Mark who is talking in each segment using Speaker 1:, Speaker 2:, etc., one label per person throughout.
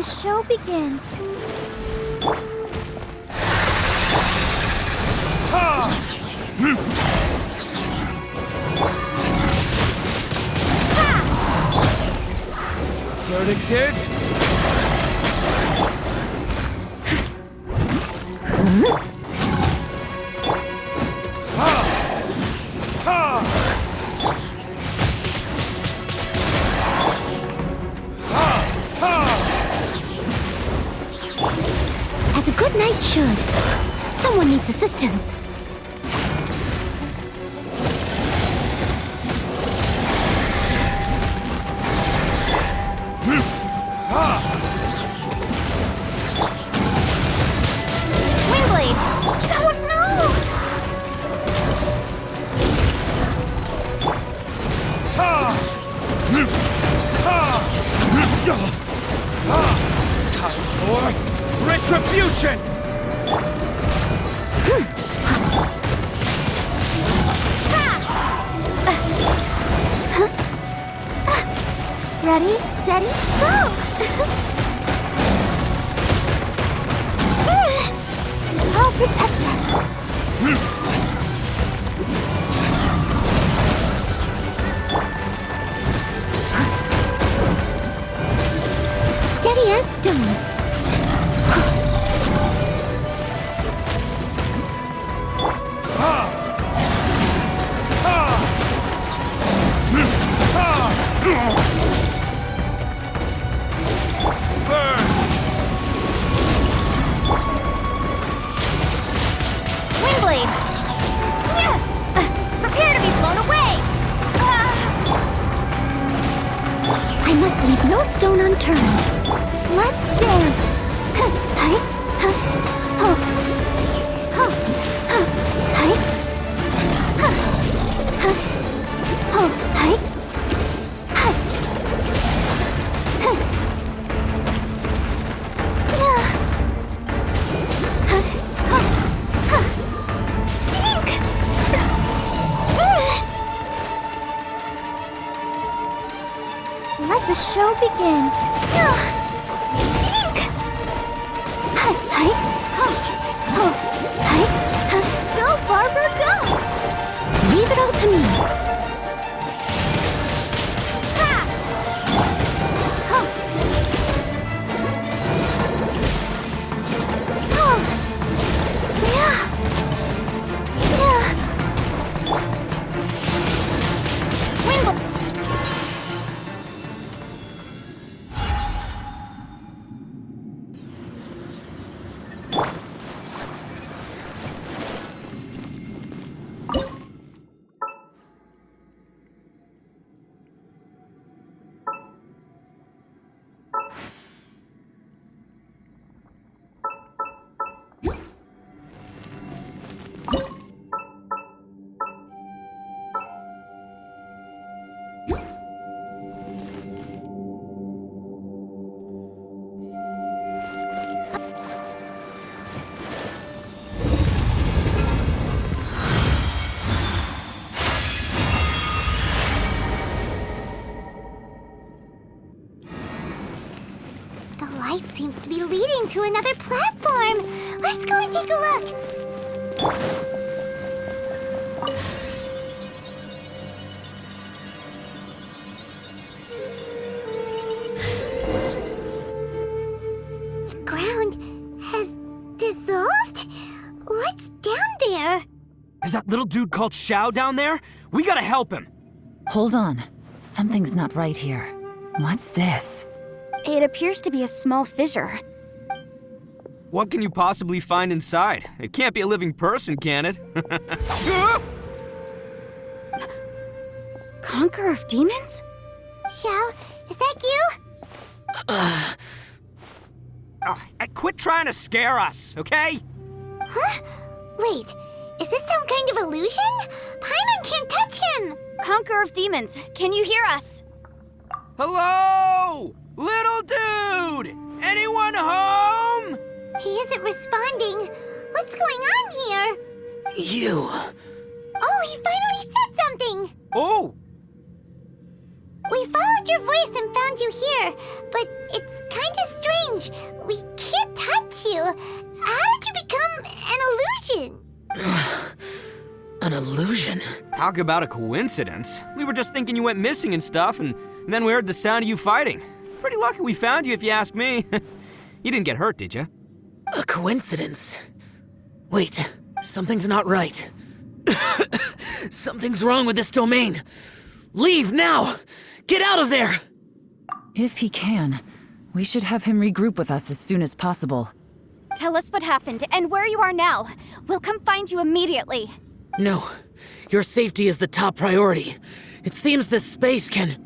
Speaker 1: the show begin.
Speaker 2: Verdict is...
Speaker 1: As a good knight should. Someone needs assistance. Wingblade! Oh
Speaker 2: Time for retribution!
Speaker 1: Ready, steady, go! I'll protect us. Steady as stone. Wingblade! Prepare to be blown away! I must leave no stone unturned. Let's dance! Let the show begin. Go, Barbara, go! Leave it all to me. The light seems to be leading to another platform. Let's go and take a look. The ground has dissolved? What's down there?
Speaker 2: Is that little dude called Xiao down there? We gotta help him!
Speaker 3: Hold on. Something's not right here. What's this?
Speaker 1: It appears to be a small fissure.
Speaker 2: What can you possibly find inside? It can't be a living person, can it?
Speaker 1: Conqueror of demons? Xiao, is that you?
Speaker 2: Quit trying to scare us, okay?
Speaker 1: Huh? Wait, is this some kind of illusion? Paimon can't touch him! Conqueror of demons, can you hear us?
Speaker 2: Hello? Little dude! Anyone home?
Speaker 1: He isn't responding. What's going on here?
Speaker 3: You.
Speaker 1: Oh, he finally said something!
Speaker 2: Oh!
Speaker 1: We followed your voice and found you here, but it's kind of strange strange. We can't touch you. How did you become an illusion?
Speaker 3: An illusion?
Speaker 2: Talk about a coincidence. We were just thinking you went missing and stuff, and then we heard the sound of you fighting. Pretty lucky we found you, if you ask me. You didn't get hurt, did you?
Speaker 3: A coincidence? Wait, something's not right. Something's wrong with this domain. Leave now! Get out of there! If he can, we should have him regroup with us as soon as possible.
Speaker 1: Tell us what happened and where you are now. We'll come find you immediately.
Speaker 3: No, your safety is the top priority. It seems this space can...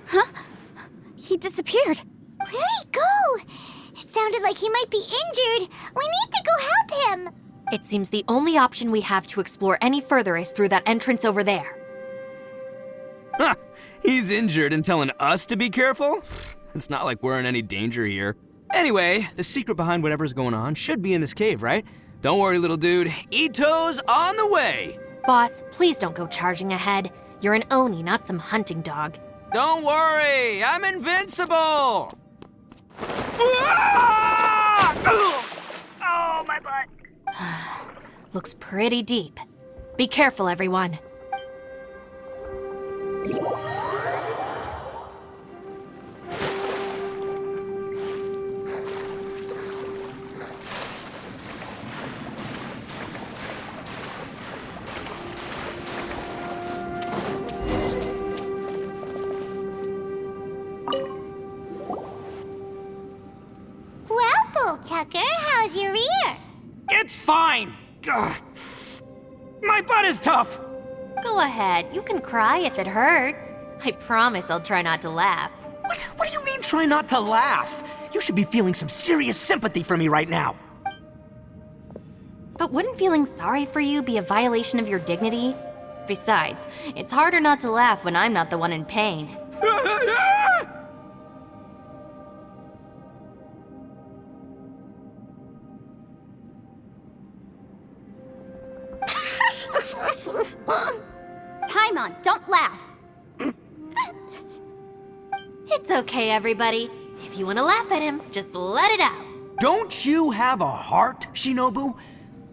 Speaker 1: Huh? He disappeared. Where'd he go? It sounded like he might be injured. We need to go help him.
Speaker 4: It seems the only option we have to explore any further is through that entrance over there.
Speaker 2: Huh, he's injured and telling us to be careful? It's not like we're in any danger here. Anyway, the secret behind whatever's going on should be in this cave, right? Don't worry, little dude. Ito's on the way!
Speaker 4: Boss, please don't go charging ahead. You're an Oni, not some hunting dog.
Speaker 2: Don't worry, I'm invincible! Ah! Oh, my butt!
Speaker 4: Looks pretty deep. Be careful, everyone.
Speaker 1: Tucker, how's your ear?
Speaker 2: It's fine! Ugh. My butt is tough!
Speaker 4: Go ahead, you can cry if it hurts. I promise I'll try not to laugh.
Speaker 5: What do you mean, try not to laugh? You should be feeling some serious sympathy for me right now.
Speaker 4: But wouldn't feeling sorry for you be a violation of your dignity? Besides, it's harder not to laugh when I'm not the one in pain.
Speaker 1: Paimon, don't laugh.
Speaker 4: It's okay, everybody. If you want to laugh at him, just let it out.
Speaker 5: Don't you have a heart, Shinobu?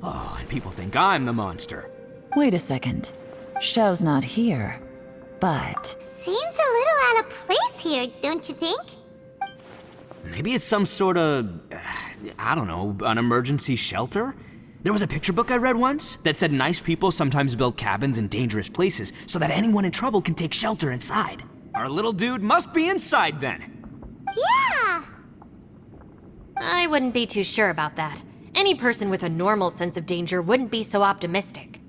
Speaker 5: Oh, and people think I'm the monster.
Speaker 3: Wait a second. Xiao's not here, but...
Speaker 1: Seems a little out of place here, don't you think?
Speaker 5: Maybe it's some sort of, I don't know, an emergency shelter? There was a picture book I read once that said nice people sometimes build cabins in dangerous places so that anyone in trouble can take shelter inside.
Speaker 2: Our little dude must be inside then.
Speaker 1: Yeah!
Speaker 4: I wouldn't be too sure about that. Any person with a normal sense of danger wouldn't be so optimistic.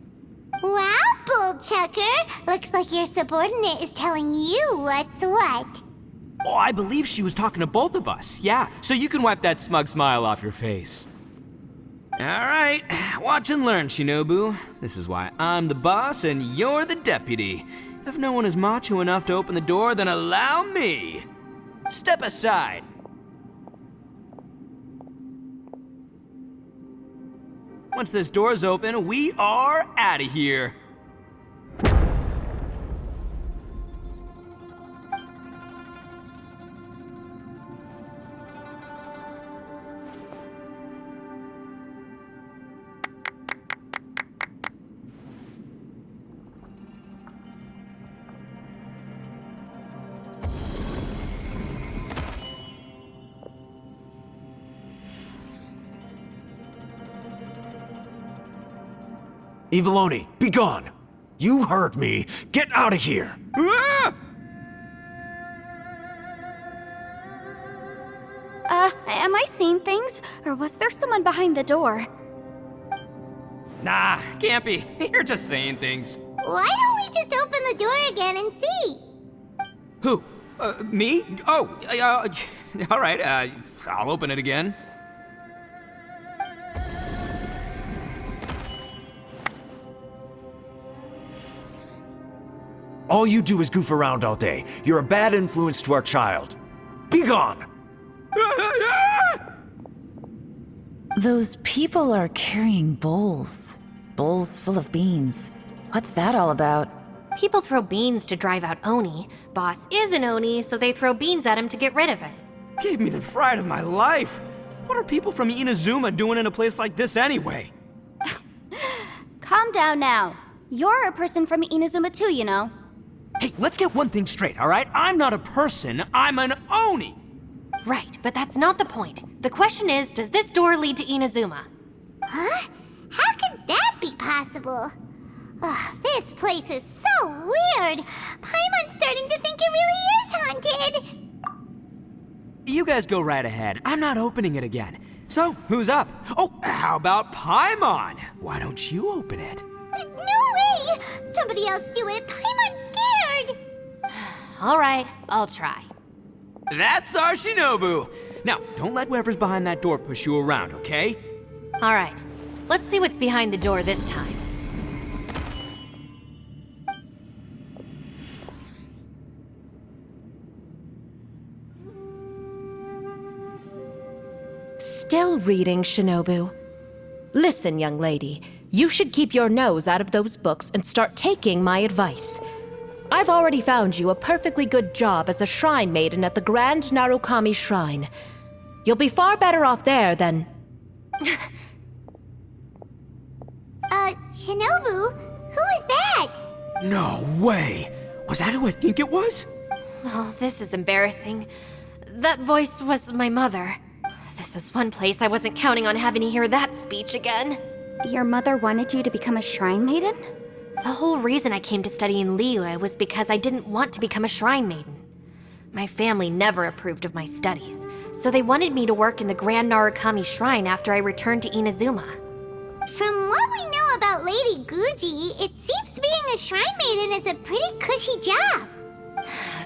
Speaker 1: Wow, Bull Chucker! Looks like your subordinate is telling you what's what.
Speaker 5: Oh, I believe she was talking to both of us, yeah.
Speaker 2: So you can wipe that smug smile off your face. All right, watch and learn, Shinobu. This is why I'm the boss and you're the deputy. If no one is macho enough to open the door, then allow me. Step aside. Once this door's open, we are out of here.
Speaker 6: Eviloni, be gone! You heard me! Get out of here!
Speaker 2: Ah!
Speaker 1: Am I seeing things? Or was there someone behind the door?
Speaker 2: Nah, can't be. You're just saying things.
Speaker 1: Why don't we just open the door again and see?
Speaker 2: Who? Me? Oh, all right, I'll open it again.
Speaker 6: All you do is goof around all day. You're a bad influence to our child. Be gone!
Speaker 3: Those people are carrying bowls. Bowls full of beans. What's that all about?
Speaker 4: People throw beans to drive out Oni. Boss is an Oni, so they throw beans at him to get rid of him.
Speaker 2: Gave me the fright of my life. What are people from Inazuma doing in a place like this anyway?
Speaker 1: Calm down now. You're a person from Inazuma too, you know.
Speaker 2: Hey, let's get one thing straight, all right? I'm not a person, I'm an Oni!
Speaker 4: Right, but that's not the point. The question is, does this door lead to Inazuma?
Speaker 1: Huh? How could that be possible? Ugh, this place is so weird. Paimon's starting to think it really is haunted.
Speaker 2: You guys go right ahead. I'm not opening it again. So, who's up? Oh, how about Paimon? Why don't you open it?
Speaker 1: No way! Somebody else do it. Paimon's scared.
Speaker 4: All right, I'll try.
Speaker 2: That's our Shinobu! Now, don't let whoever's behind that door push you around, okay?
Speaker 4: All right, let's see what's behind the door this time.
Speaker 7: Still reading, Shinobu. Listen, young lady, you should keep your nose out of those books and start taking my advice. I've already found you a perfectly good job as a shrine maiden at the Grand Narukami Shrine. You'll be far better off there than...
Speaker 1: Shinobu? Who is that?
Speaker 2: No way! Was that who I think it was?
Speaker 4: Oh, this is embarrassing. That voice was my mother. This was one place I wasn't counting on having to hear that speech again.
Speaker 1: Your mother wanted you to become a shrine maiden?
Speaker 4: The whole reason I came to study in Liyue was because I didn't want to become a shrine maiden. My family never approved of my studies, so they wanted me to work in the Grand Narukami Shrine after I returned to Inazuma.
Speaker 1: From what we know about Lady Guji, it seems being a shrine maiden is a pretty cushy job.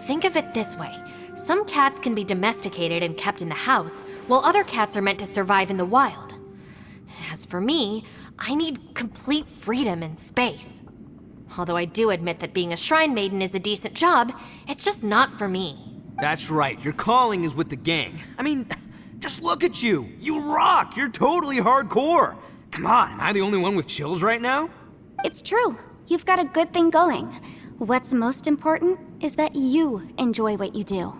Speaker 4: Think of it this way. Some cats can be domesticated and kept in the house, while other cats are meant to survive in the wild. As for me, I need complete freedom and space. Although I do admit that being a shrine maiden is a decent job, it's just not for me.
Speaker 2: That's right, your calling is with the gang. I mean, just look at you. You rock, you're totally hardcore. Come on, am I the only one with chills right now?
Speaker 1: It's true. You've got a good thing going. What's most important is that you enjoy what you do.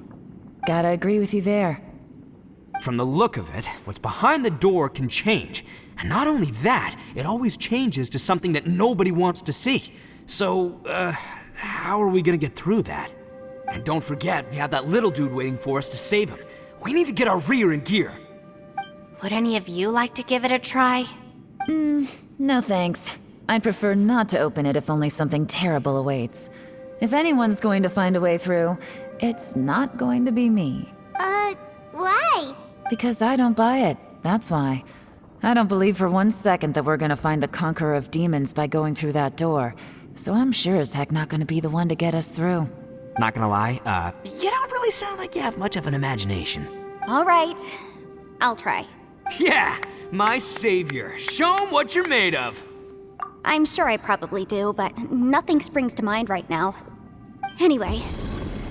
Speaker 3: Gotta agree with you there.
Speaker 2: From the look of it, what's behind the door can change. And not only that, it always changes to something that nobody wants to see. So, how are we gonna get through that? And don't forget, we have that little dude waiting for us to save him. We need to get our rear in gear.
Speaker 4: Would any of you like to give it a try?
Speaker 3: No thanks. I'd prefer not to open it if only something terrible awaits. If anyone's going to find a way through, it's not going to be me.
Speaker 1: Why?
Speaker 3: Because I don't buy it, that's why. I don't believe for 1 second that we're gonna find the Conqueror of Demons by going through that door. So I'm sure as heck not gonna be the one to get us through.
Speaker 2: Not gonna lie, you don't really sound like you have much of an imagination.
Speaker 1: All right. I'll try.
Speaker 2: Yeah, my savior. Show 'em what you're made of.
Speaker 1: I'm sure I probably do, but nothing springs to mind right now. Anyway,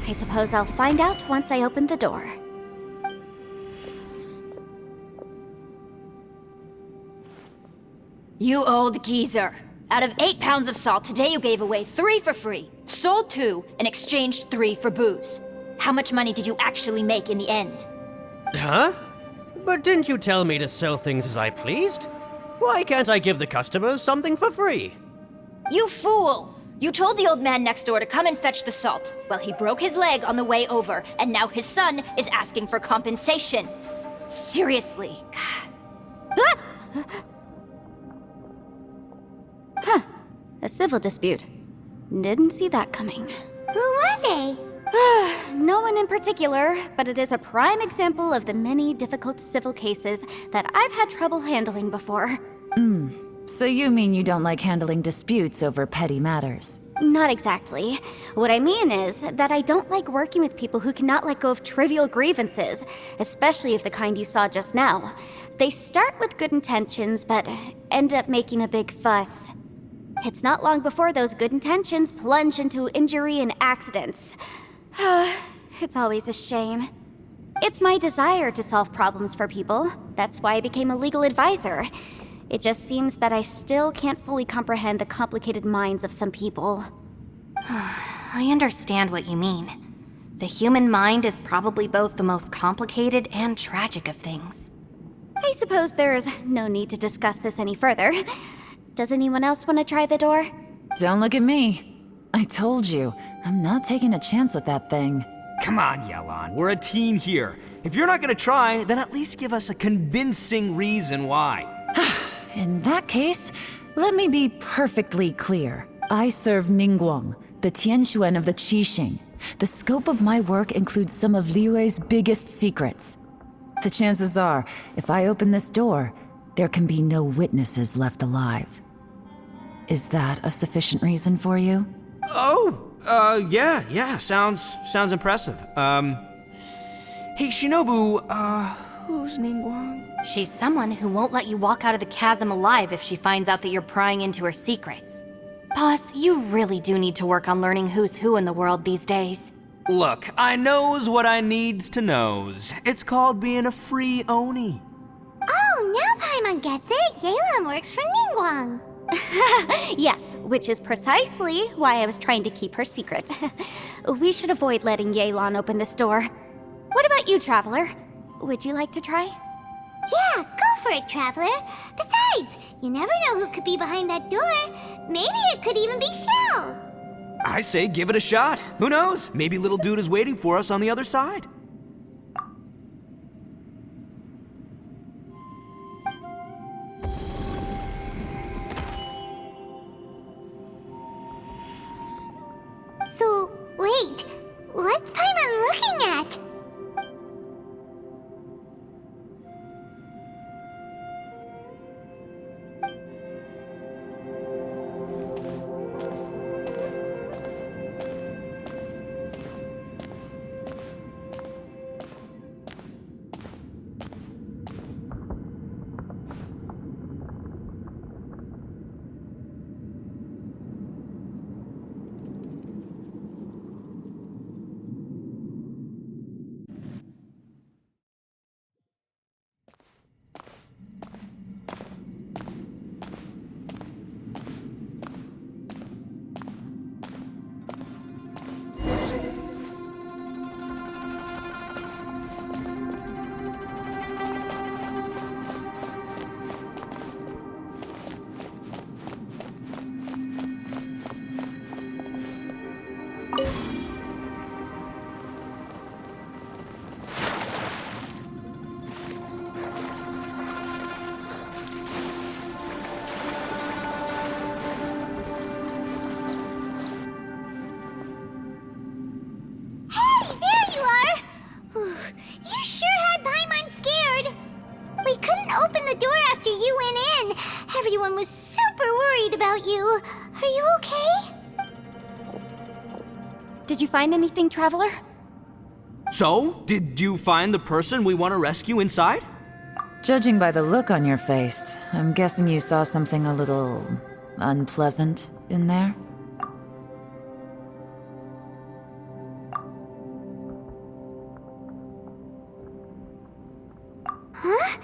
Speaker 1: I suppose I'll find out once I open the door.
Speaker 8: You old geezer. Out of 8 pounds of salt, today you gave away 3 for free, sold 2, and exchanged 3 for booze. How much money did you actually make in the end?
Speaker 9: Huh? But didn't you tell me to sell things as I pleased? Why can't I give the customers something for free?
Speaker 8: You fool! You told the old man next door to come and fetch the salt. Well, he broke his leg on the way over, and now his son is asking for compensation. Seriously.
Speaker 1: A civil dispute. Didn't see that coming. Who were they? No one in particular, but it is a prime example of the many difficult civil cases that I've had trouble handling before.
Speaker 3: So you mean you don't like handling disputes over petty matters?
Speaker 1: Not exactly. What I mean is that I don't like working with people who cannot let go of trivial grievances, especially of the kind you saw just now. They start with good intentions, but end up making a big fuss. It's not long before those good intentions plunge into injury and accidents. It's always a shame. It's my desire to solve problems for people. That's why I became a legal advisor. It just seems that I still can't fully comprehend the complicated minds of some people.
Speaker 4: I understand what you mean. The human mind is probably both the most complicated and tragic of things.
Speaker 1: I suppose there's no need to discuss this any further. Does anyone else want to try the door?
Speaker 3: Don't look at me. I told you, I'm not taking a chance with that thing.
Speaker 5: Come on, Yelan, we're a team here. If you're not gonna try, then at least give us a convincing reason why.
Speaker 3: In that case, let me be perfectly clear. I serve Ningguang, the Tianxuan of the Qixing. The scope of my work includes some of Liyue's biggest secrets. The chances are, if I open this door, there can be no witnesses left alive. Is that a sufficient reason for you?
Speaker 5: Yeah, sounds impressive. Hey, Shinobu, who's Ningguang?
Speaker 4: She's someone who won't let you walk out of the chasm alive if she finds out that you're prying into her secrets. Boss, you really do need to work on learning who's who in the world these days.
Speaker 5: Look, I knows what I needs to knows. It's called being a free Oni.
Speaker 10: Oh, now Paimon gets it. Yelan works for Ningguang.
Speaker 1: Yes, which is precisely why I was trying to keep her secret. We should avoid letting Yelan open this door. What about you, Traveler? Would you like to try?
Speaker 10: Yeah, go for it, Traveler. Besides, you never know who could be behind that door. Maybe it could even be Shell.
Speaker 5: I say give it a shot. Who knows? Maybe little dude is waiting for us on the other side.
Speaker 10: So, wait. What's Paimon looking at? Everyone was super worried about you. Are you okay?
Speaker 1: Did you find anything, Traveler?
Speaker 5: So, did you find the person we want to rescue inside?
Speaker 3: Judging by the look on your face, I'm guessing you saw something a little unpleasant in there?
Speaker 10: Huh?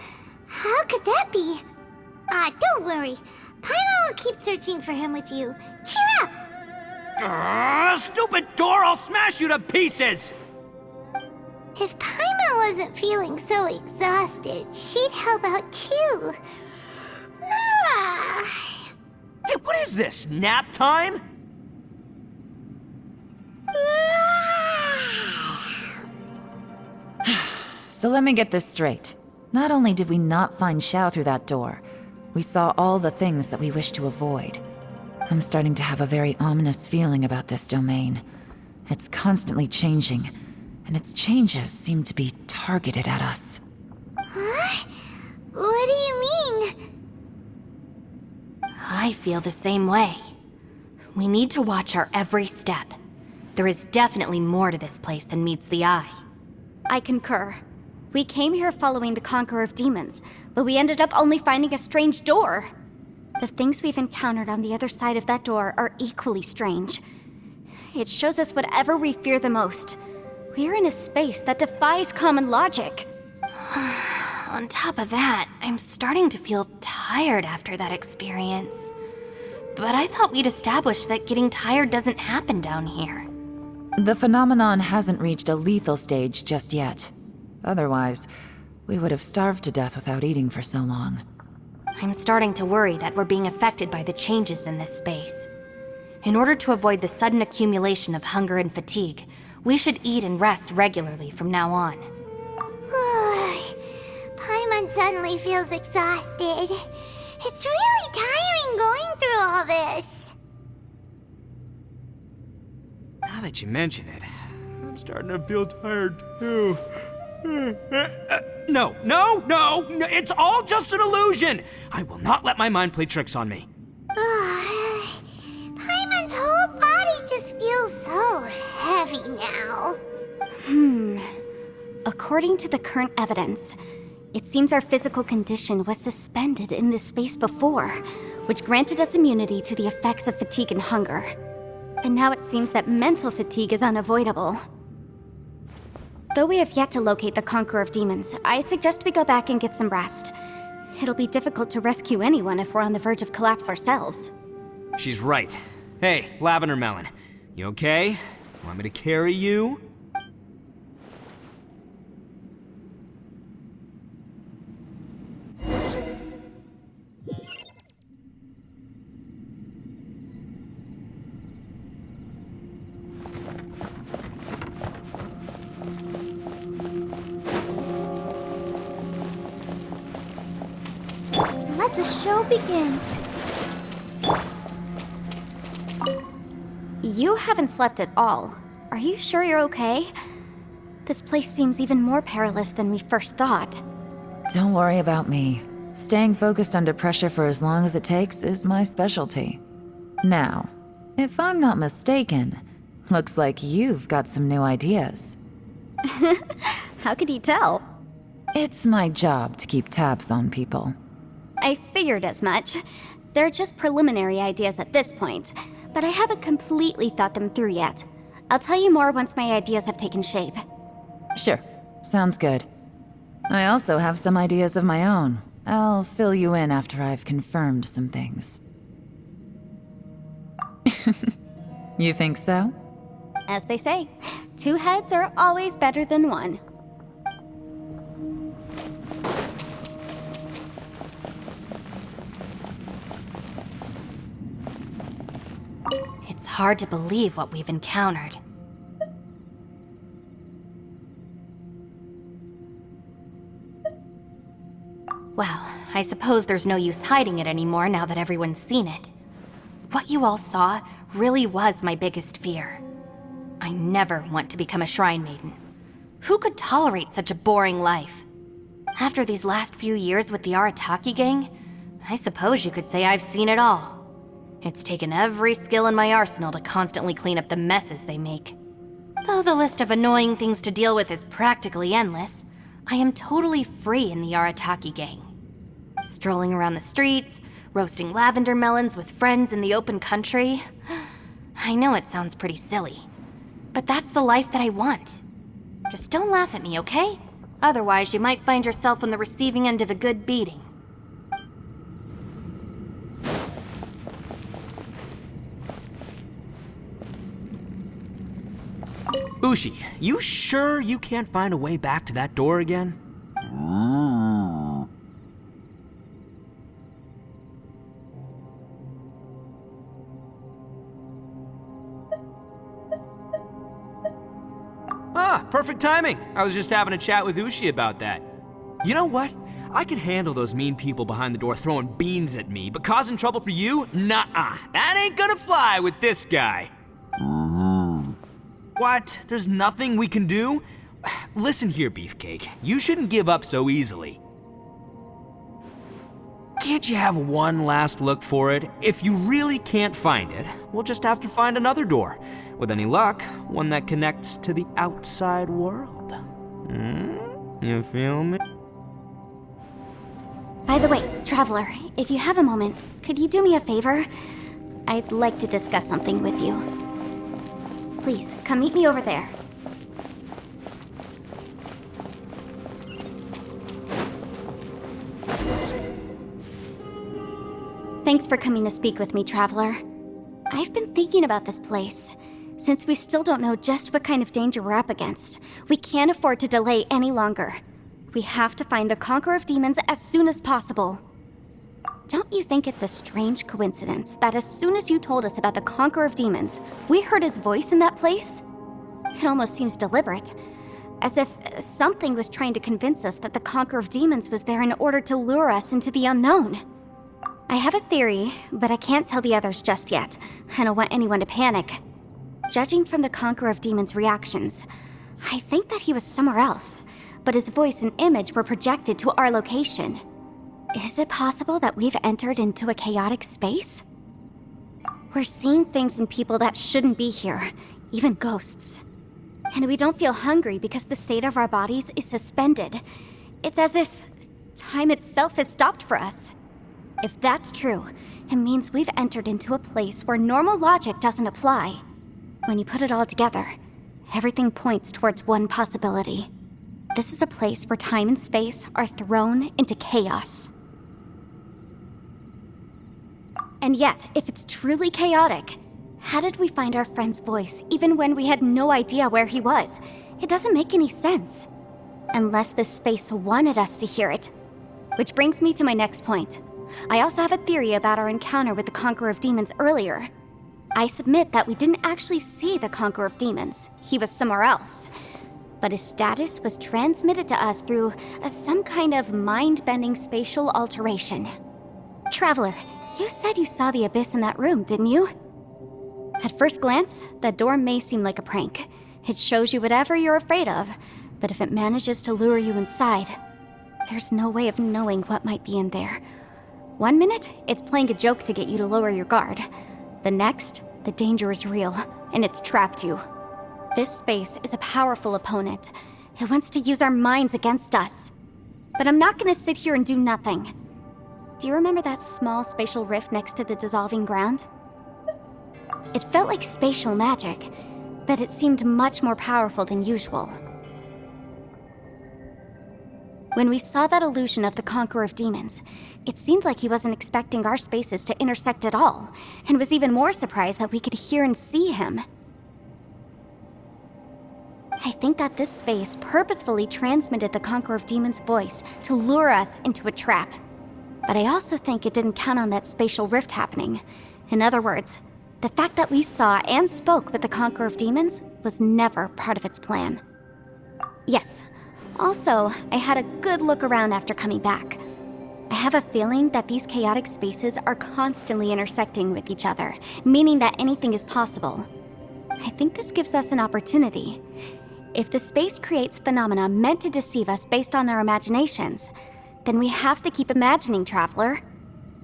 Speaker 10: How could that be? Don't worry. Paimon will keep searching for him with you. Cheer up!
Speaker 5: Stupid door! I'll smash you to pieces!
Speaker 10: If Paimon wasn't feeling so exhausted, she'd help out too.
Speaker 5: Hey, what is this? Nap time?
Speaker 3: So let me get this straight. Not only did we not find Xiao through that door, we saw all the things that we wish to avoid. I'm starting to have a very ominous feeling about this domain. It's constantly changing, and its changes seem to be targeted at us.
Speaker 10: Huh? What do you mean?
Speaker 4: I feel the same way. We need to watch our every step. There is definitely more to this place than meets the eye.
Speaker 1: I concur. We came here following the Conqueror of Demons, but we ended up only finding a strange door. The things we've encountered on the other side of that door are equally strange. It shows us whatever we fear the most. We're in a space that defies common logic.
Speaker 4: On top of that, I'm starting to feel tired after that experience. But I thought we'd established that getting tired doesn't happen down here.
Speaker 3: The phenomenon hasn't reached a lethal stage just yet. Otherwise, we would have starved to death without eating for so long.
Speaker 4: I'm starting to worry that we're being affected by the changes in this space. In order to avoid the sudden accumulation of hunger and fatigue, we should eat and rest regularly from now on.
Speaker 10: Paimon suddenly feels exhausted. It's really tiring going through all this.
Speaker 2: Now that you mention it, I'm starting to feel tired too. No, it's all just an illusion! I will not let my mind play tricks on me.
Speaker 10: Paimon's whole body just feels so heavy now.
Speaker 1: According to the current evidence, it seems our physical condition was suspended in this space before, which granted us immunity to the effects of fatigue and hunger. And now it seems that mental fatigue is unavoidable. Though we have yet to locate the Conqueror of Demons, I suggest we go back and get some rest. It'll be difficult to rescue anyone if we're on the verge of collapse ourselves.
Speaker 2: She's right. Hey, Lavender Melon, you okay? Want me to carry you?
Speaker 10: Let the show begin.
Speaker 1: You haven't slept at all. Are you sure you're okay? This place seems even more perilous than we first thought.
Speaker 3: Don't worry about me. Staying focused under pressure for as long as it takes is my specialty. Now, if I'm not mistaken, looks like you've got some new ideas.
Speaker 1: How could you tell?
Speaker 3: It's my job to keep tabs on people.
Speaker 1: I figured as much. They're just preliminary ideas at this point, but I haven't completely thought them through yet. I'll tell you more once my ideas have taken shape.
Speaker 3: Sure, sounds good. I also have some ideas of my own. I'll fill you in after I've confirmed some things. You think so?
Speaker 1: As they say, 2 heads are always better than 1.
Speaker 4: It's hard to believe what we've encountered. Well, I suppose there's no use hiding it anymore now that everyone's seen it. What you all saw really was my biggest fear. I never want to become a shrine maiden. Who could tolerate such a boring life? After these last few years with the Arataki gang, I suppose you could say I've seen it all. It's taken every skill in my arsenal to constantly clean up the messes they make. Though the list of annoying things to deal with is practically endless, I am totally free in the Arataki gang. Strolling around the streets, roasting lavender melons with friends in the open country. I know it sounds pretty silly, but that's the life that I want. Just don't laugh at me, okay? Otherwise, you might find yourself on the receiving end of a good beating.
Speaker 2: Ushi, you sure you can't find a way back to that door again? Ah, perfect timing. I was just having a chat with Ushi about that. You know what? I can handle those mean people behind the door throwing beans at me, but causing trouble for you? Nuh-uh. That ain't gonna fly with this guy. What? There's nothing we can do? Listen here, Beefcake. You shouldn't give up so easily. Can't you have one last look for it? If you really can't find it, we'll just have to find another door. With any luck, one that connects to the outside world. You feel me?
Speaker 1: By the way, Traveler, if you have a moment, could you do me a favor? I'd like to discuss something with you. Please, come meet me over there. Thanks for coming to speak with me, Traveler. I've been thinking about this place. Since we still don't know just what kind of danger we're up against, we can't afford to delay any longer. We have to find the Conqueror of Demons as soon as possible. Don't you think it's a strange coincidence that as soon as you told us about the Conqueror of Demons, we heard his voice in that place? It almost seems deliberate, as if something was trying to convince us that the Conqueror of Demons was there in order to lure us into the unknown. I have a theory, but I can't tell the others just yet. I don't want anyone to panic. Judging from the Conqueror of Demons' reactions, I think that he was somewhere else, but his voice and image were projected to our location. Is it possible that we've entered into a chaotic space? We're seeing things in people that shouldn't be here, even ghosts. And we don't feel hungry because the state of our bodies is suspended. It's as if time itself has stopped for us. If that's true, it means we've entered into a place where normal logic doesn't apply. When you put it all together, everything points towards one possibility. This is a place where time and space are thrown into chaos. And yet, if it's truly chaotic, how did we find our friend's voice even when we had no idea where he was? It doesn't make any sense. Unless this space wanted us to hear it. Which brings me to my next point. I also have a theory about our encounter with the Conqueror of Demons earlier. I submit that we didn't actually see the Conqueror of Demons. He was somewhere else. But his status was transmitted to us through some kind of mind-bending spatial alteration. Traveler, you said you saw the abyss in that room, didn't you? At first glance, that door may seem like a prank. It shows you whatever you're afraid of, but if it manages to lure you inside, there's no way of knowing what might be in there. One minute, it's playing a joke to get you to lower your guard. The next, the danger is real, and it's trapped you. This space is a powerful opponent. It wants to use our minds against us. But I'm not gonna sit here and do nothing. Do you remember that small spatial rift next to the dissolving ground? It felt like spatial magic, but it seemed much more powerful than usual. When we saw that illusion of the Conqueror of Demons, it seemed like he wasn't expecting our spaces to intersect at all, and was even more surprised that we could hear and see him. I think that this space purposefully transmitted the Conqueror of Demons' voice to lure us into a trap. But I also think it didn't count on that spatial rift happening. In other words, the fact that we saw and spoke with the Conqueror of Demons was never part of its plan. Yes. Also, I had a good look around after coming back. I have a feeling that these chaotic spaces are constantly intersecting with each other, meaning that anything is possible. I think this gives us an opportunity. If the space creates phenomena meant to deceive us based on our imaginations, then we have to keep imagining, Traveler.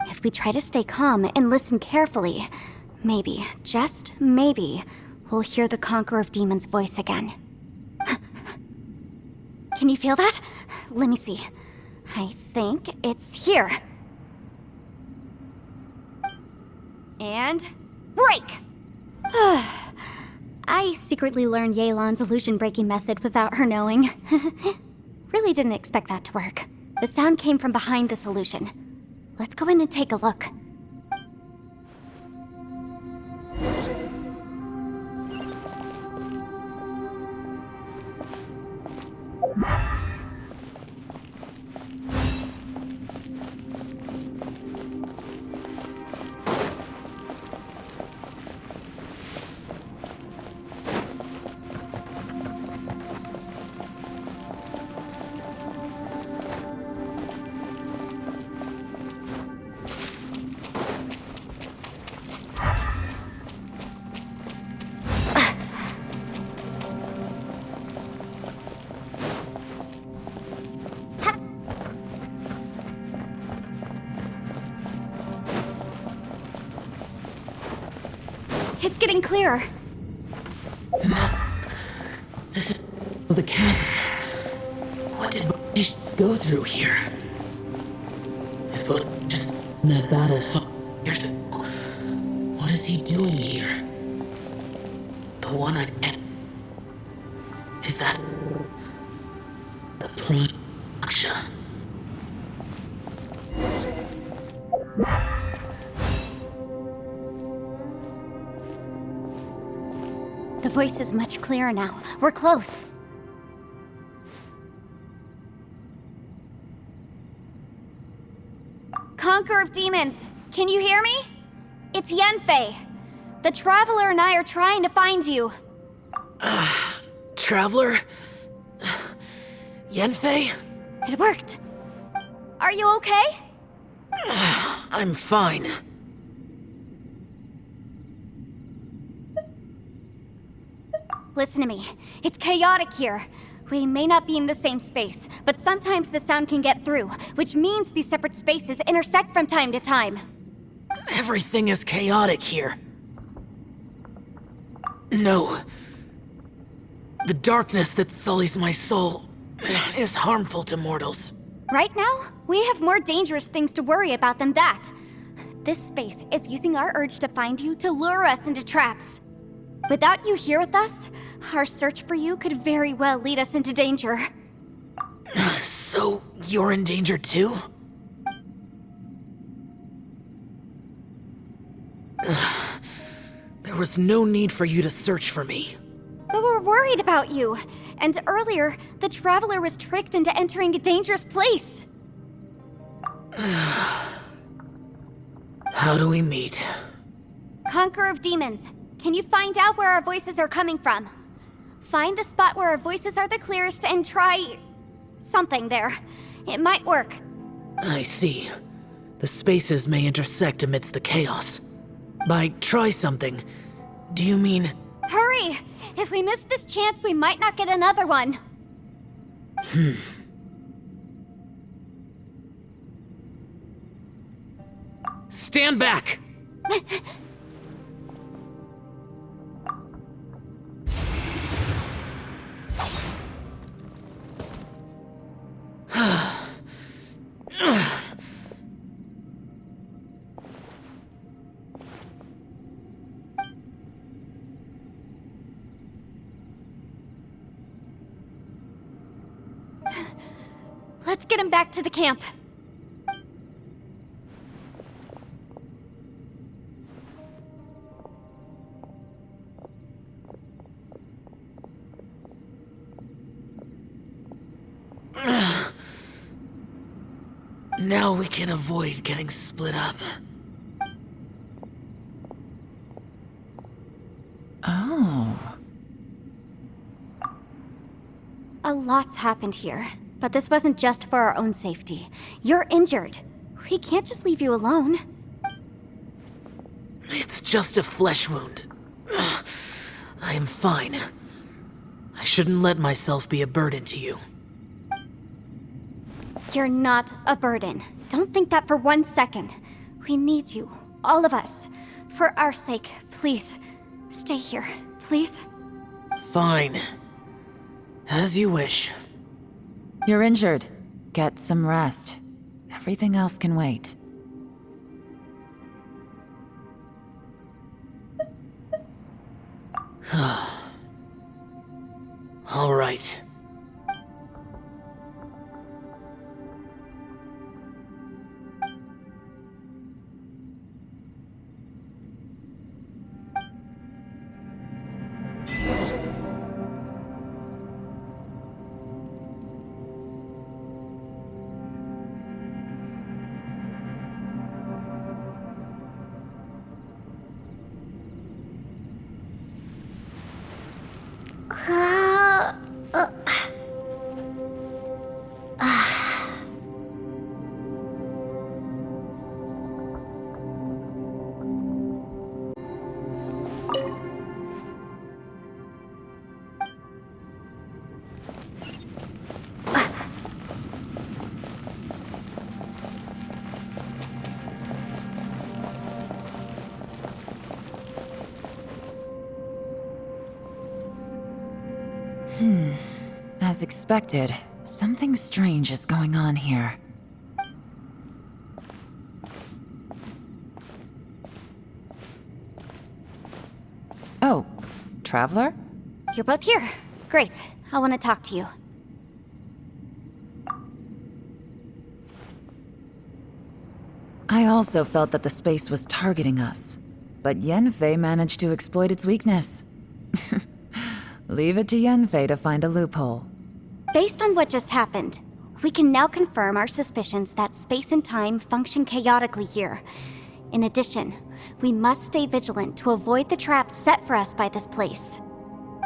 Speaker 1: If we try to stay calm and listen carefully, maybe, just maybe, we'll hear the Conqueror of Demons' voice again. Can you feel that? Let me see. I think it's here. And break! I secretly learned Yelan's illusion-breaking method without her knowing. Really didn't expect that to work. The sound came from behind this illusion. Let's go in and take a look. It's getting clearer.
Speaker 3: This is the chasm. What did British go through here? If both just in that battle years ago, what is he doing here? The one I met. Is that the Prime Aksha?
Speaker 1: The voice is much clearer now. We're close. Conqueror of Demons, can you hear me? It's Yenfei. The Traveler and I are trying to find you.
Speaker 11: Traveler? Yenfei?
Speaker 1: It worked. Are you okay?
Speaker 11: I'm fine.
Speaker 1: Listen to me. It's chaotic here. We may not be in the same space, but sometimes the sound can get through, which means these separate spaces intersect from time to time.
Speaker 11: Everything is chaotic here. No. The darkness that sullies my soul is harmful to mortals.
Speaker 1: Right now, we have more dangerous things to worry about than that. This space is using our urge to find you to lure us into traps. Without you here with us, our search for you could very well lead us into danger.
Speaker 11: So, you're in danger too? There was no need for you to search for me.
Speaker 1: But we're worried about you. And earlier, the Traveler was tricked into entering a dangerous place.
Speaker 11: How do we meet?
Speaker 1: Conqueror of Demons, can you find out where our voices are coming from? Find the spot where our voices are the clearest and try... something there. It might work.
Speaker 11: I see. The spaces may intersect amidst the chaos. By try something, do you mean...
Speaker 1: Hurry! If we miss this chance, we might not get another one.
Speaker 11: Stand back!
Speaker 1: Let's get him back to the camp.
Speaker 11: Now we can avoid getting split up.
Speaker 3: Oh.
Speaker 1: A lot's happened here, but this wasn't just for our own safety. You're injured. We can't just leave you alone.
Speaker 11: It's just a flesh wound. I am fine. I shouldn't let myself be a burden to you.
Speaker 1: You're not a burden. Don't think that for 1 second. We need you, all of us. For our sake, please, stay here, please.
Speaker 11: Fine. As you wish.
Speaker 3: You're injured. Get some rest. Everything else can wait.
Speaker 11: All right.
Speaker 3: As expected, something strange is going on here. Oh, Traveler?
Speaker 1: You're both here. Great. I want to talk to you.
Speaker 3: I also felt that the space was targeting us, but Yenfei managed to exploit its weakness. Leave it to Yenfei to find a loophole.
Speaker 1: Based on what just happened, we can now confirm our suspicions that space and time function chaotically here. In addition, we must stay vigilant to avoid the traps set for us by this place.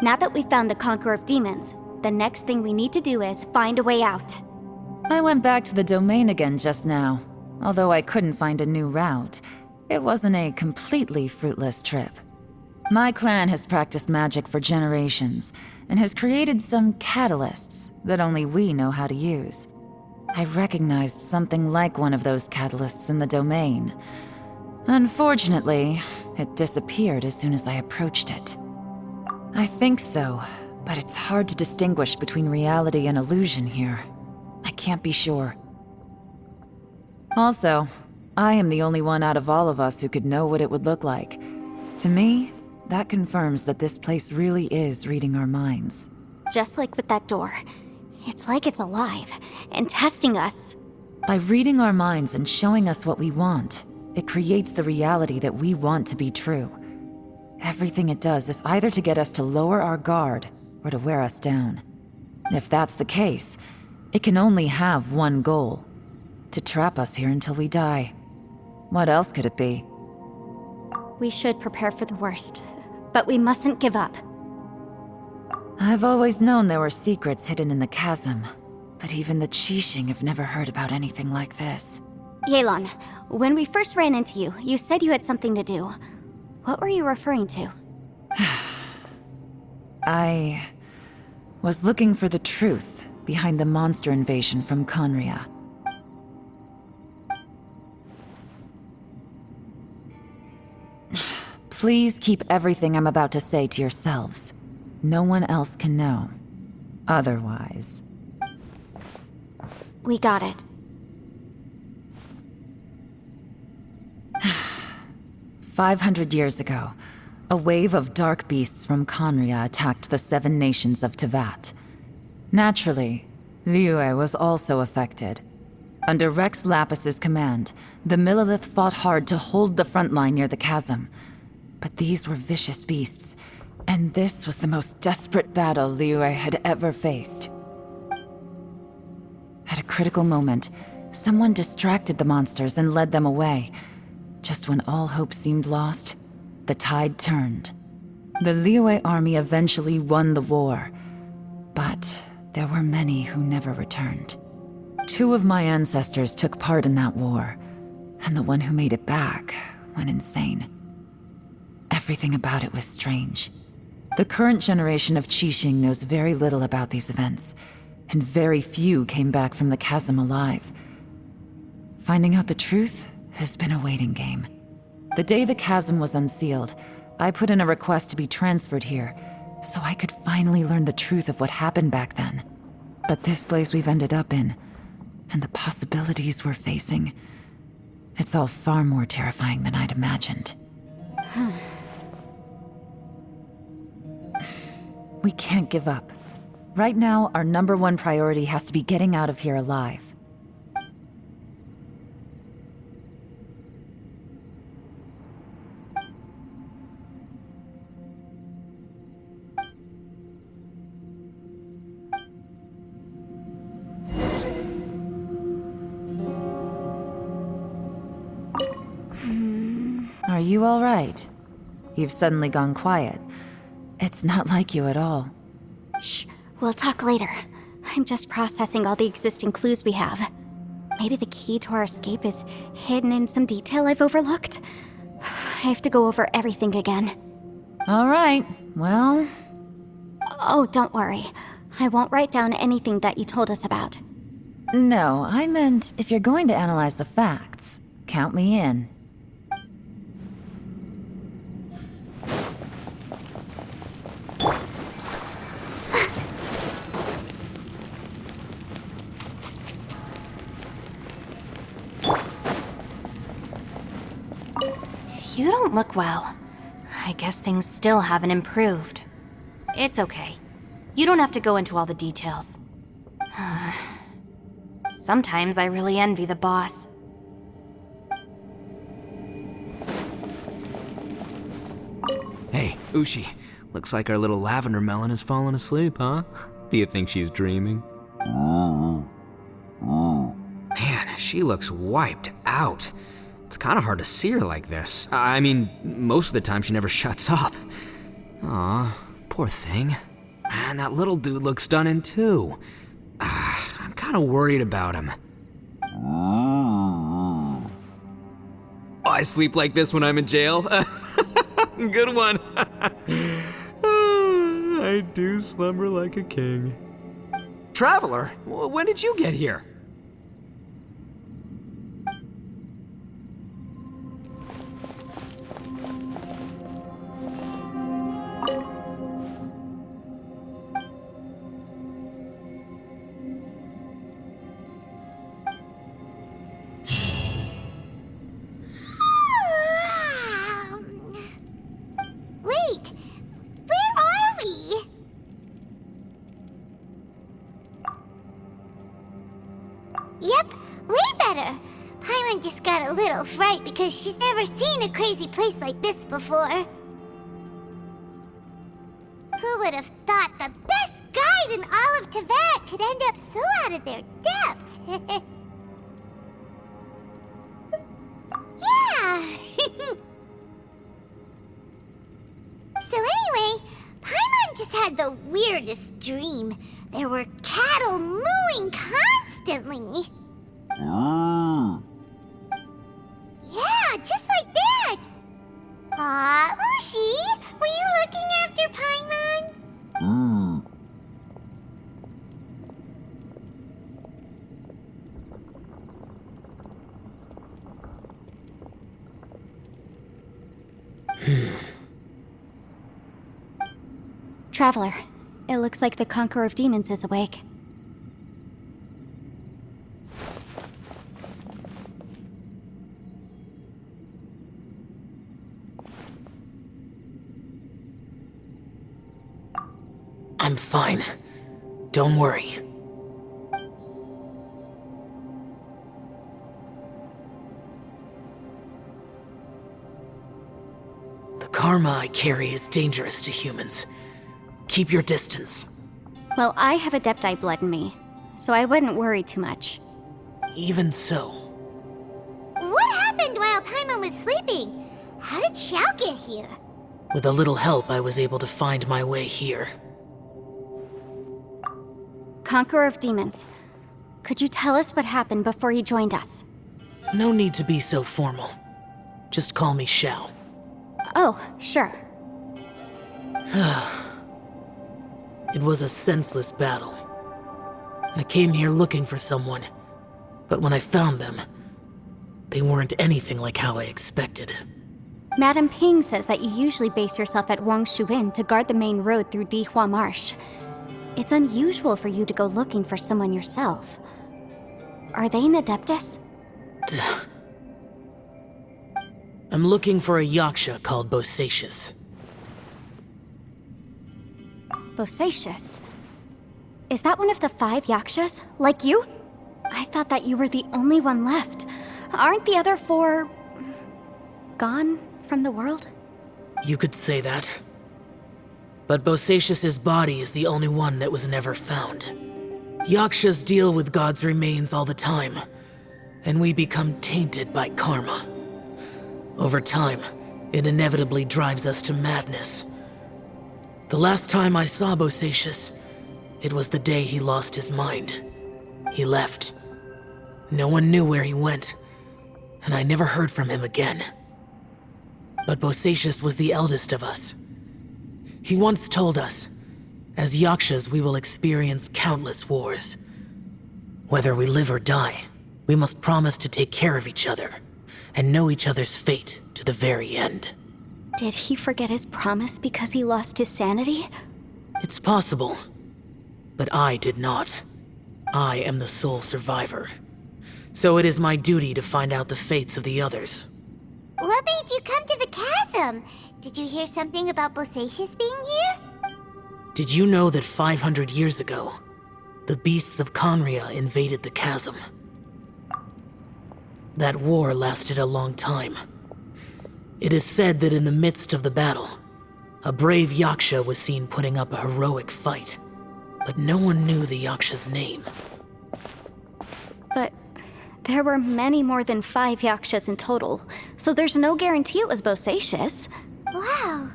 Speaker 1: Now that we've found the Conqueror of Demons, the next thing we need to do is find a way out.
Speaker 3: I went back to the domain again just now. Although I couldn't find a new route, it wasn't a completely fruitless trip. My clan has practiced magic for generations, and has created some catalysts that only we know how to use. I recognized something like one of those catalysts in the domain. Unfortunately, it disappeared as soon as I approached it. I think so, but it's hard to distinguish between reality and illusion here. I can't be sure. Also, I am the only one out of all of us who could know what it would look like. To me, that confirms that this place really is reading our minds.
Speaker 1: Just like with that door. It's like it's alive, and testing us.
Speaker 3: By reading our minds and showing us what we want, it creates the reality that we want to be true. Everything it does is either to get us to lower our guard, or to wear us down. If that's the case, it can only have one goal: to trap us here until we die. What else could it be?
Speaker 1: We should prepare for the worst, but we mustn't give up.
Speaker 3: I've always known there were secrets hidden in the chasm, but even the Qixing have never heard about anything like this.
Speaker 1: Yelan, when we first ran into you, you said you had something to do. What were you referring to?
Speaker 3: I was looking for the truth behind the monster invasion from Conria. Please keep everything I'm about to say to yourselves. No one else can know. Otherwise...
Speaker 1: We got it.
Speaker 3: 500 years ago, a wave of dark beasts from Conria attacked the 7 nations of Tevat. Naturally, Liyue was also affected. Under Rex Lapis's command, the Millelith fought hard to hold the front line near the chasm. But these were vicious beasts, and this was the most desperate battle Liyue had ever faced. At a critical moment, someone distracted the monsters and led them away. Just when all hope seemed lost, the tide turned. The Liyue army eventually won the war, but there were many who never returned. 2 of my ancestors took part in that war, and the one who made it back went insane. Everything about it was strange. The current generation of Qixing knows very little about these events, and very few came back from the chasm alive. Finding out the truth has been a waiting game. The day the chasm was unsealed, I put in a request to be transferred here, so I could finally learn the truth of what happened back then. But this place we've ended up in, and the possibilities we're facing, it's all far more terrifying than I'd imagined. We can't give up. Right now, our #1 priority has to be getting out of here alive. Are you all right? You've suddenly gone quiet. It's not like you at all.
Speaker 1: Shh, we'll talk later. I'm just processing all the existing clues we have. Maybe the key to our escape is hidden in some detail I've overlooked. I have to go over everything again.
Speaker 3: All right, well...
Speaker 1: Oh, don't worry. I won't write down anything that you told us about.
Speaker 3: No, I meant if you're going to analyze the facts, count me in.
Speaker 4: You don't look well. I guess things still haven't improved. It's okay. You don't have to go into all the details. Sometimes I really envy the boss.
Speaker 2: Hey, Ushi, Looks like our little lavender melon has fallen asleep, huh? Do you think she's dreaming? Man, she looks wiped out. It's kind of hard to see her like this. I mean, most of the time she never shuts up. Aw, poor thing. Man, that little dude looks stunning too. I'm kind of worried about him. I sleep like this when I'm in jail. Good one. I do slumber like a king. Traveler, when did you get here?
Speaker 10: Wait, where are we? Yep, way better. Paimon just got a little fright because she's never seen a crazy place like this before. Who would have thought the best guide in all of Tibet could end up so out of their depth? Yeah! So anyway, Paimon just had the weirdest dream. There were cattle mooing constantly. Yeah, just like that. Aw, Ushi, were you looking after Paimon?
Speaker 1: Traveler, it looks like the Conqueror of Demons is awake.
Speaker 11: I'm fine. Don't worry. The karma I carry is dangerous to humans. Keep your distance.
Speaker 1: Well, I have Adepti blood in me, so I wouldn't worry too much.
Speaker 11: Even so,
Speaker 10: What happened while Paimon was sleeping? How did Xiao get here?
Speaker 11: with a little help, I was able to find my way here.
Speaker 1: Conqueror of Demons, could you tell us what happened before you joined us?
Speaker 11: No need to be so formal. Just call me Xiao.
Speaker 1: Oh, sure.
Speaker 11: It was a senseless battle. I came here looking for someone, but when I found them, they weren't anything like how I expected.
Speaker 1: Madam Ping says that you usually base yourself at Wangshuin to guard the main road through Dihua Marsh. It's unusual for you to go looking for someone yourself. Are they an Adeptus?
Speaker 11: I'm looking for a Yaksha called Bosacius.
Speaker 1: Bosacius? Is that one of the 5 Yakshas? Like you? I thought that you were the only one left. Aren't the other 4... gone from the world?
Speaker 11: You could say that. But Bosacius's body is the only one that was never found. Yakshas deal with God's remains all the time, and we become tainted by karma. Over time, it inevitably drives us to madness. The last time I saw Bosacius, it was the day he lost his mind. He left. No one knew where he went, and I never heard from him again. But Bosacius was the eldest of us. He once told us, as Yakshas we will experience countless wars. Whether we live or die, we must promise to take care of each other, and know each other's fate to the very end.
Speaker 1: Did he forget his promise because he lost his sanity?
Speaker 11: It's possible, but I did not. I am the sole survivor. So it is my duty to find out the fates of the others.
Speaker 10: What made you come to the chasm? Did you hear something about Bosacius being here?
Speaker 11: Did you know that 500 years ago, the beasts of Conria invaded the chasm? That war lasted a long time. It is said that in the midst of the battle, A brave Yaksha was seen putting up a heroic fight, but no one knew the Yaksha's name.
Speaker 1: But there were many more than 5 Yakshas in total, so there's no guarantee it was Bosacius.
Speaker 10: Wow.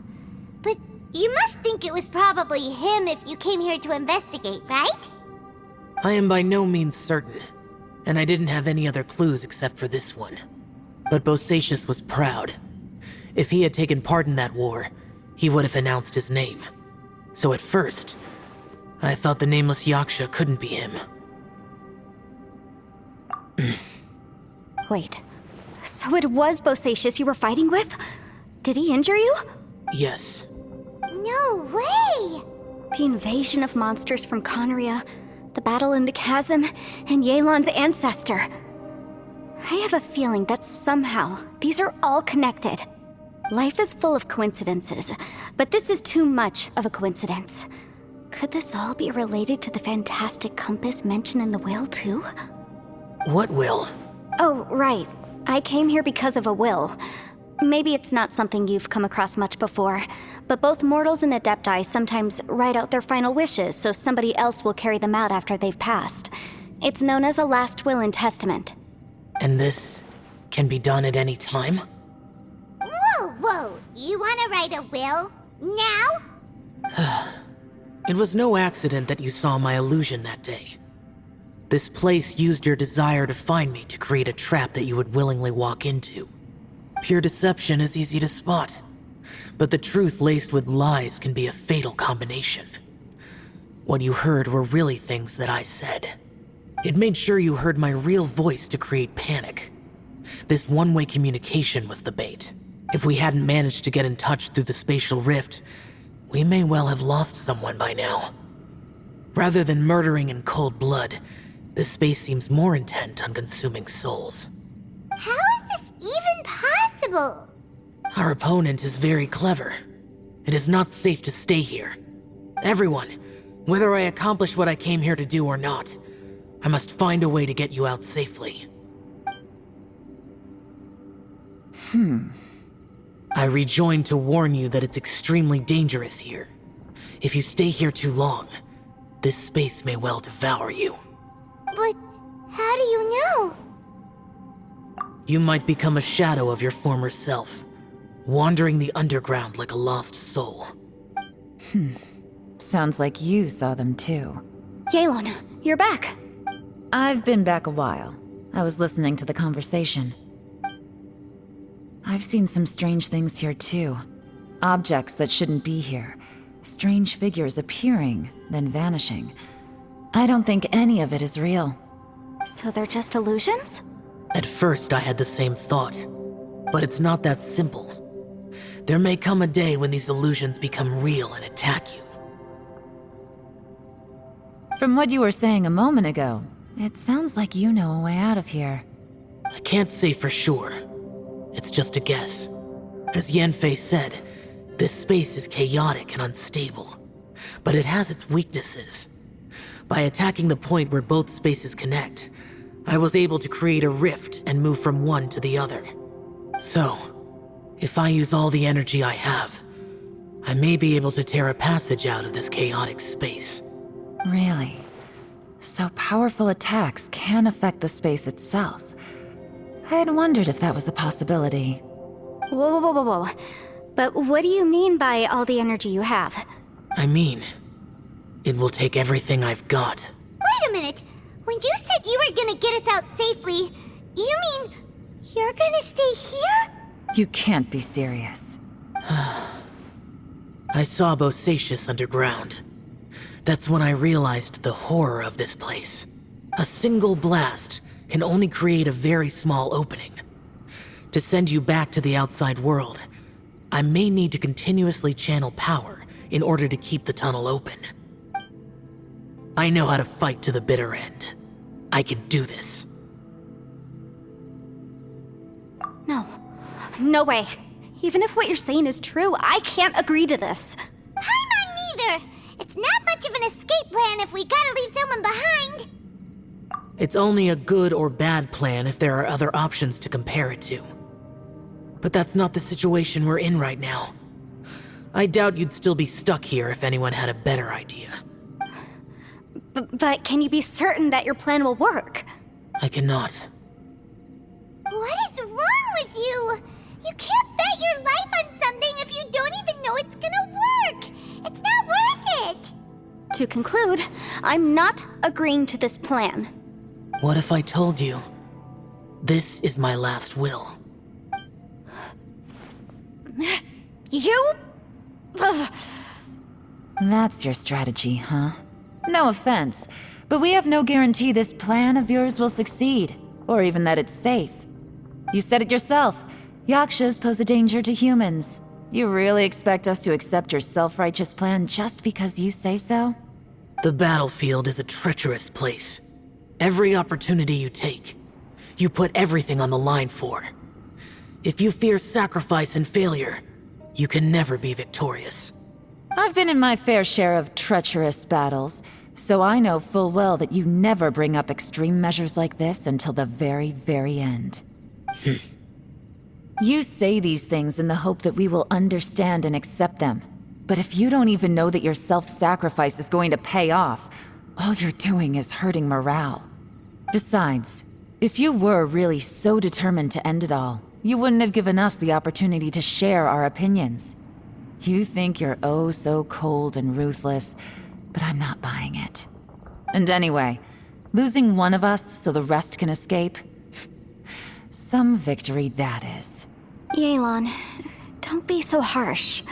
Speaker 10: But you must think it was probably him if you came here to investigate, right?
Speaker 11: I am by no means certain, and I didn't have any other clues except for this one. But Bosacius was proud. If he had taken part in that war, he would have announced his name. So at first, I thought the nameless Yaksha couldn't be him.
Speaker 1: Wait, so it was Bosacius you were fighting with? Did he injure you?
Speaker 11: Yes.
Speaker 10: No way!
Speaker 1: The invasion of monsters from Conria, the battle in the chasm, and Yelan's ancestor. I have a feeling that somehow these are all connected. Life is full of coincidences, but this is too much of a coincidence. Could this all be related to the fantastic compass mentioned in the will, too?
Speaker 11: What will?
Speaker 1: Oh, right. I came here because of a will. Maybe it's not something you've come across much before, but both mortals and adepti sometimes write out their final wishes so somebody else will carry them out after they've passed. It's known as a last will and testament.
Speaker 11: And this can be done at any time?
Speaker 10: Whoa. You want to write a will? Now?
Speaker 11: It was no accident that you saw my illusion that day. This place used your desire to find me to create a trap that you would willingly walk into. Pure deception is easy to spot, but the truth laced with lies can be a fatal combination. What you heard were really things that I said. It made sure you heard my real voice to create panic. This one-way communication was the bait. If we hadn't managed to get in touch through the spatial rift, we may well have lost someone by now. Rather than murdering in cold blood, this space seems more intent on consuming souls.
Speaker 10: How is this even possible?
Speaker 11: Our opponent is very clever. It is not safe to stay here. Everyone, whether I accomplish what I came here to do or not, I must find a way to get you out safely. I rejoined to warn you that it's extremely dangerous here. If you stay here too long, this space may well devour you.
Speaker 10: But how do you know?
Speaker 11: You might become a shadow of your former self, wandering the underground like a lost soul.
Speaker 3: Sounds like you saw them too.
Speaker 1: Yelan, you're back.
Speaker 3: I've been back a while. I was listening to the conversation. I've seen some strange things here too. Objects that shouldn't be here. Strange figures appearing, then vanishing. I don't think any of it is real.
Speaker 1: So they're just illusions?
Speaker 11: At first, I had the same thought, but it's not that simple. There may come a day when these illusions become real and attack you.
Speaker 3: From what you were saying a moment ago, it sounds like you know a way out of here.
Speaker 11: I can't say for sure. It's just a guess. As Yanfei said, this space is chaotic and unstable, but it has its weaknesses. By attacking the point where both spaces connect, I was able to create a rift and move from one to the other. So, if I use all the energy I have, I may be able to tear a passage out of this chaotic space.
Speaker 3: Really? So powerful attacks can affect the space itself. I had wondered if that was a possibility.
Speaker 1: Whoa. But what do you mean by all the energy you have?
Speaker 11: I mean, it will take everything I've got.
Speaker 10: Wait a minute. When you said you were gonna get us out safely, you mean you're gonna stay here?
Speaker 3: You can't be serious.
Speaker 11: I saw Bosacius underground. That's when I realized the horror of this place. A single blast can only create a very small opening. To send you back to the outside world, I may need to continuously channel power in order to keep the tunnel open. I know how to fight to the bitter end. I can do this.
Speaker 1: No way. Even if what you're saying is true, I can't agree to this.
Speaker 10: Paimon neither! It's not much of an escape plan if we gotta leave someone behind!
Speaker 11: It's only a good or bad plan if there are other options to compare it to. But that's not the situation we're in right now. I doubt you'd still be stuck here if anyone had a better idea.
Speaker 1: But can you be certain that your plan will work?
Speaker 11: I cannot.
Speaker 10: What is wrong with you? You can't bet your life on something if you don't even know it's gonna work. It's not worth it.
Speaker 1: To conclude, I'm not agreeing to this plan.
Speaker 11: What if I told you, this is my last will?
Speaker 1: You? Ugh.
Speaker 3: That's your strategy, huh? No offense, but we have no guarantee this plan of yours will succeed, or even that it's safe. You said it yourself. Yakshas pose a danger to humans. You really expect us to accept your self-righteous plan just because you say so?
Speaker 11: The battlefield is a treacherous place. Every opportunity you take, you put everything on the line for. If you fear sacrifice and failure, you can never be victorious.
Speaker 3: I've been in my fair share of treacherous battles, so I know full well that you never bring up extreme measures like this until the very, very end. You say these things in the hope that we will understand and accept them. But if you don't even know that your self-sacrifice is going to pay off, all you're doing is hurting morale. Besides, if you were really so determined to end it all, you wouldn't have given us the opportunity to share our opinions. You think you're oh so cold and ruthless, but I'm not buying it. And anyway, losing one of us so the rest can escape? Some victory that is.
Speaker 1: Yelan, don't be so harsh.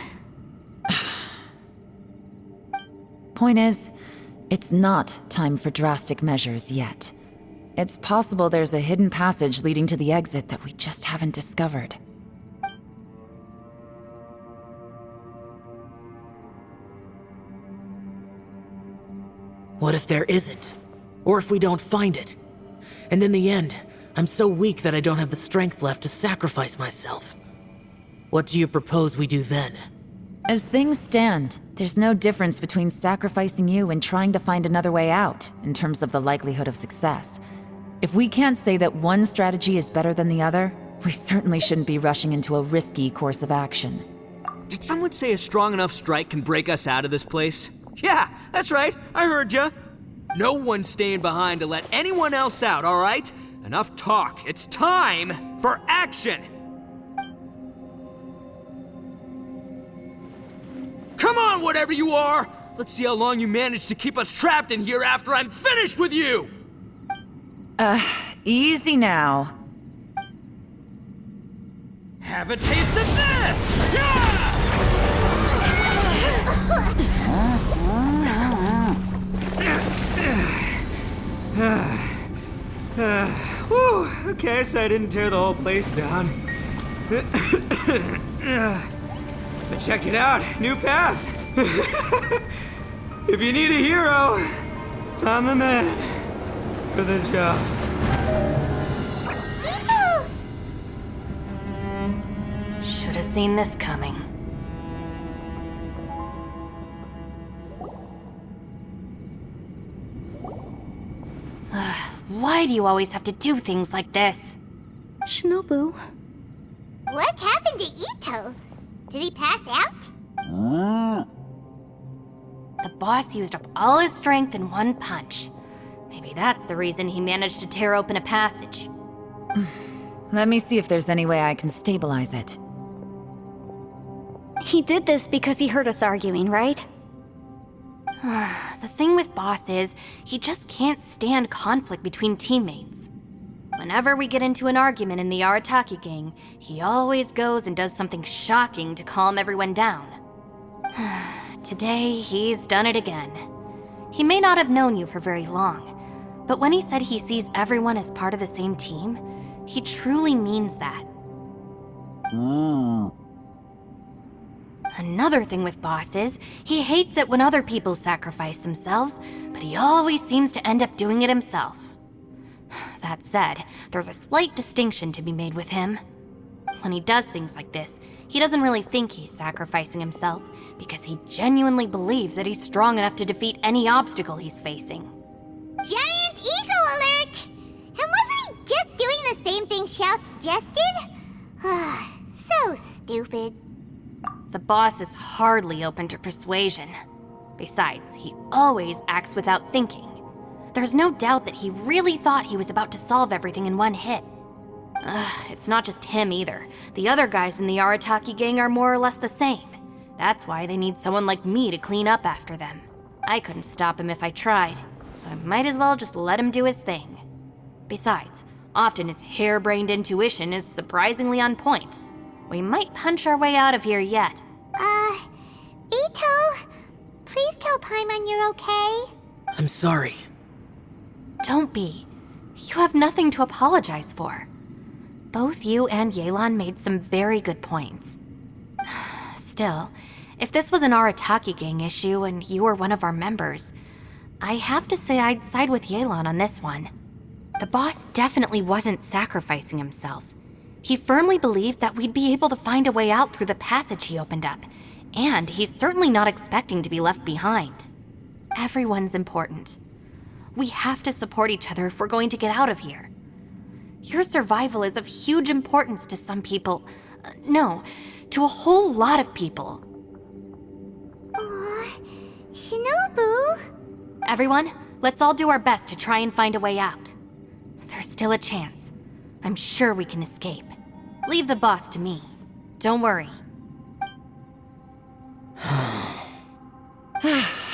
Speaker 3: Point is, it's not time for drastic measures yet. It's possible there's a hidden passage leading to the exit that we just haven't discovered.
Speaker 11: What if there isn't? Or if we don't find it? And in the end, I'm so weak that I don't have the strength left to sacrifice myself. What do you propose we do then?
Speaker 3: As things stand, there's no difference between sacrificing you and trying to find another way out, in terms of the likelihood of success. If we can't say that one strategy is better than the other, we certainly shouldn't be rushing into a risky course of action.
Speaker 2: Did someone say a strong enough strike can break us out of this place? Yeah, that's right, I heard ya. No one's staying behind to let anyone else out, all right? Enough talk, it's time for action! Come on, whatever you are! Let's see how long you manage to keep us trapped in here after I'm finished with you!
Speaker 3: Easy now.
Speaker 2: Have a taste of this! Yeah! Whew, okay, so I didn't tear the whole place down. But check it out, new path. If you need a hero, I'm the man for the job.
Speaker 4: Should have seen this coming. Why do you always have to do things like this?
Speaker 1: Shinobu.
Speaker 10: What happened to Ito? Did he pass out?
Speaker 4: The boss used up all his strength in one punch. Maybe that's the reason he managed to tear open a passage.
Speaker 3: Let me see if there's any way I can stabilize it.
Speaker 1: He did this because he heard us arguing, right?
Speaker 4: The thing with Boss is, he just can't stand conflict between teammates. Whenever we get into an argument in the Arataki gang, he always goes and does something shocking to calm everyone down. Today, he's done it again. He may not have known you for very long, but when he said he sees everyone as part of the same team, he truly means that. Another thing with Boss is, he hates it when other people sacrifice themselves, but he always seems to end up doing it himself. That said, there's a slight distinction to be made with him. When he does things like this, he doesn't really think he's sacrificing himself, because he genuinely believes that he's strong enough to defeat any obstacle he's facing.
Speaker 10: Giant ego alert! And wasn't he just doing the same thing Xiao suggested? So stupid.
Speaker 4: the boss is hardly open to persuasion. Besides, he always acts without thinking. There's no doubt that he really thought he was about to solve everything in one hit. It's not just him either. The other guys in the Arataki gang are more or less the same. That's why they need someone like me to clean up after them. I couldn't stop him if I tried, so I might as well just let him do his thing. Besides, often his harebrained intuition is surprisingly on point. We might punch our way out of here yet.
Speaker 10: Ito, please tell Paimon you're okay.
Speaker 11: I'm sorry.
Speaker 4: Don't be. You have nothing to apologize for. Both you and Yelan made some very good points. Still, if this was an Arataki gang issue and you were one of our members, I have to say I'd side with Yelan on this one. The boss definitely wasn't sacrificing himself. He firmly believed that we'd be able to find a way out through the passage he opened up, and he's certainly not expecting to be left behind. Everyone's important. We have to support each other if we're going to get out of here. Your survival is of huge importance to some people. No, to a whole lot of people.
Speaker 10: Aw, Shinobu.
Speaker 4: Everyone, let's all do our best to try and find a way out. There's still a chance. I'm sure we can escape. Leave the boss to me. Don't worry.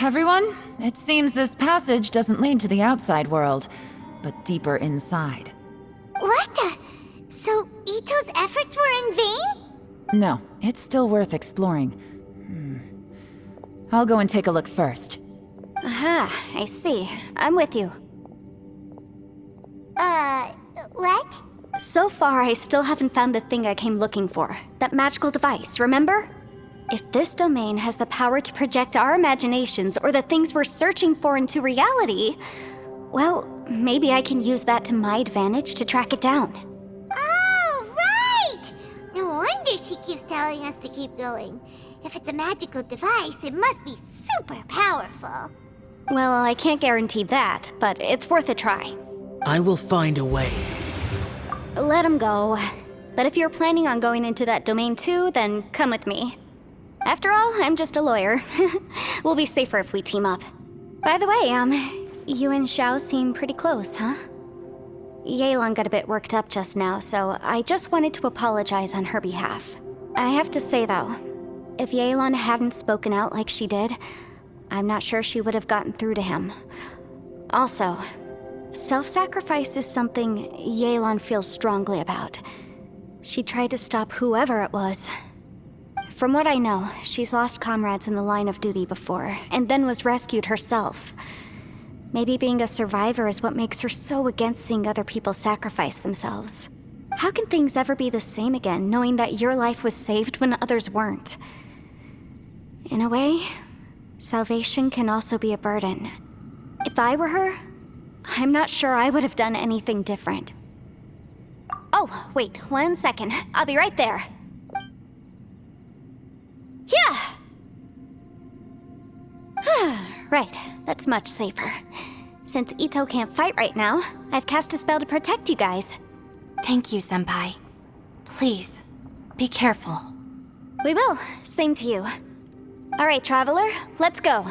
Speaker 3: Everyone, it seems this passage doesn't lead to the outside world, but deeper inside.
Speaker 10: What the? So Ito's efforts were in vain?
Speaker 3: No, it's still worth exploring. I'll go and take a look first.
Speaker 1: Aha, I see. I'm with you.
Speaker 10: What?
Speaker 1: So far, I still haven't found the thing I came looking for. That magical device, remember? If this domain has the power to project our imaginations or the things we're searching for into reality, well, maybe I can use that to my advantage to track it down.
Speaker 10: Oh, right! No wonder she keeps telling us to keep going. If it's a magical device, it must be super powerful.
Speaker 1: Well, I can't guarantee that, but it's worth a try.
Speaker 11: I will find a way.
Speaker 1: Let him go. But if you're planning on going into that domain too, then come with me. After all, I'm just a lawyer. We'll be safer if we team up. By the way, you and Xiao seem pretty close, huh? Yelan got a bit worked up just now, so I just wanted to apologize on her behalf. I have to say though, if Yelan hadn't spoken out like she did, I'm not sure she would have gotten through to him. Also, self-sacrifice is something Yelan feels strongly about. She tried to stop whoever it was. From what I know, she's lost comrades in the line of duty before, and then was rescued herself. Maybe being a survivor is what makes her so against seeing other people sacrifice themselves. How can things ever be the same again, knowing that your life was saved when others weren't? In a way, salvation can also be a burden. If I were her, I'm not sure I would have done anything different. Oh, wait, 1 second. I'll be right there. Yeah! Right, that's much safer. Since Ito can't fight right now, I've cast a spell to protect you guys.
Speaker 4: Thank you, Senpai. Please, be careful.
Speaker 1: We will. Same to you. All right, Traveler, let's go.